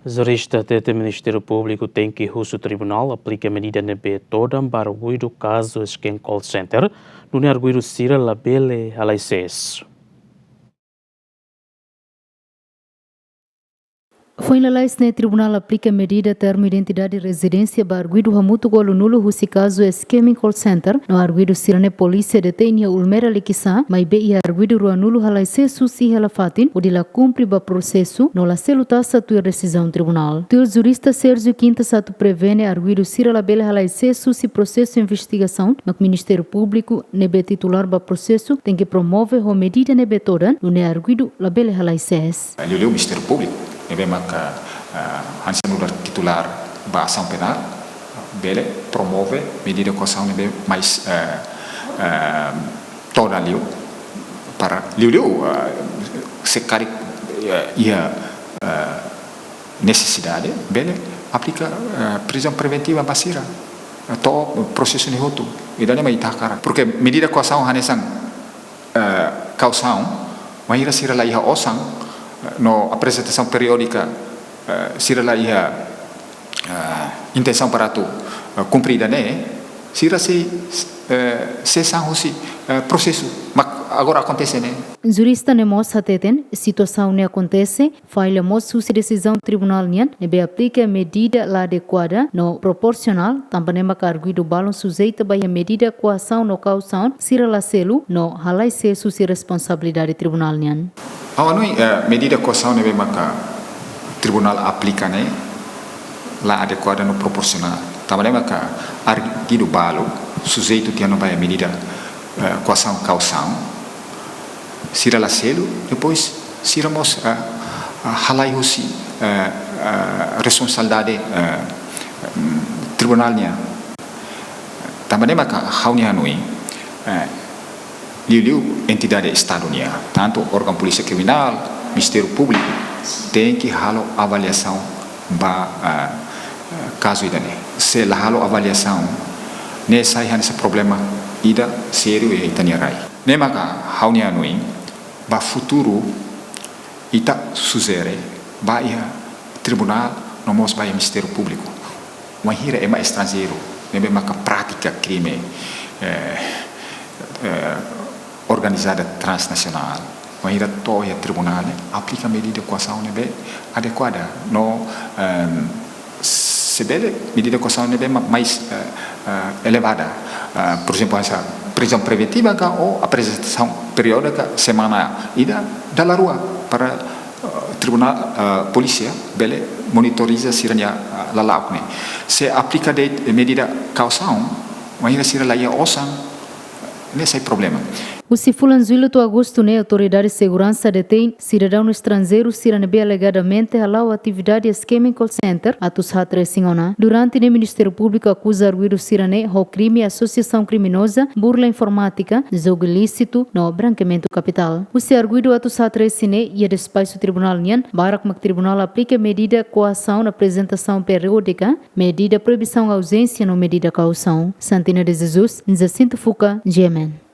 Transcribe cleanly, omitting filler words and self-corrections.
Jurista hatete Ministériu Públiku tenke husu Tribunál aplika medida nune'e todan para arguidu kazu esquem call center, nune'e arguidu sira labele halai. Foi na lei que o Tribunal aplica medida termo identidade e residência para arguido hamutu golo nulo husi caso esquema call center no arguido sirane polícia detém a ulmera likisa mas be e arguido rua nulo halai susi ela fatin o de la cumpre ba processo no la seluta satu decisão tribunal. O jurista Sérgio Quinta satu prevene arguido sira labele halai susi processo investigação no Ministério Públiku nebe titular ba processo tem que promover a medida nebe todan no arguido labele halai ses. O Ministério Público nebe maka hansenular titular ba ação penal bele promove medida coação nebe mais toda liu para liu se cari ia necessidade bele aplica prisão preventiva basira to processo ni hotu idane mai takara porque medida coação hanesan caução mahira sira la iha osang no apresentação periódica sira lá ia intenção para tu cumprida né sira se sessão se processo mas agora acontece né jurista ne mos hateten situação ne acontece file mos susi decisão tribunal nian nebe aplica medida la adequada no proporcional também ma arguido balon sujeita by a medida coação no caução sira la selu no halai se susi responsabilidade tribunal nian. Awanui medida coação nebe maka tribunal aplica né la adequada no proporcional. Também maka arguido balo sujeito tinha no vai medida coação caução sira la selo depois siramos halai husi responsabilidade tribunalnya. Também maka haunia nui liu entidade estadunia, tanto órgão polícia criminal, Ministério Público, tem que halo avaliação ba caso idane. Se la halo avaliação ne sai hansa problema ida sério e itaniarai. Ne maka haunia nui ba futuro ita suzere ba ia tribunal nomos ba Ministério Público. Mahira ema estrangeiro, ne maka prática crime organizada transnacional, mahira toia tribunal aplica medida coação nebe adequada no se bele medida coação nebe mais elevada, por exemplo essa prisão preventiva ou apresentação periódica semana ida da rua para tribunal polícia bele monitoriza siranya lalakne se aplica de medida coação mahira sira laia osang nesse problema. O Sifulan Zuilo to Agosto ne autoridade de segurança detém cidadão estrangeiro sira nebe alegadamente halau atividade esquema call center atus hatre singona. Durante o Ministério Público acusa arguido sira ne ho crime associação criminosa burla informática jogo ilícito no branqueamento capital. O se arguido atus hatre sine e despacho o tribunal nian barak mak tribunal aplica medida coação na apresentação periódica medida proibição ausência no medida caução. Santina de Jesus Jacinto Fuca Yemen.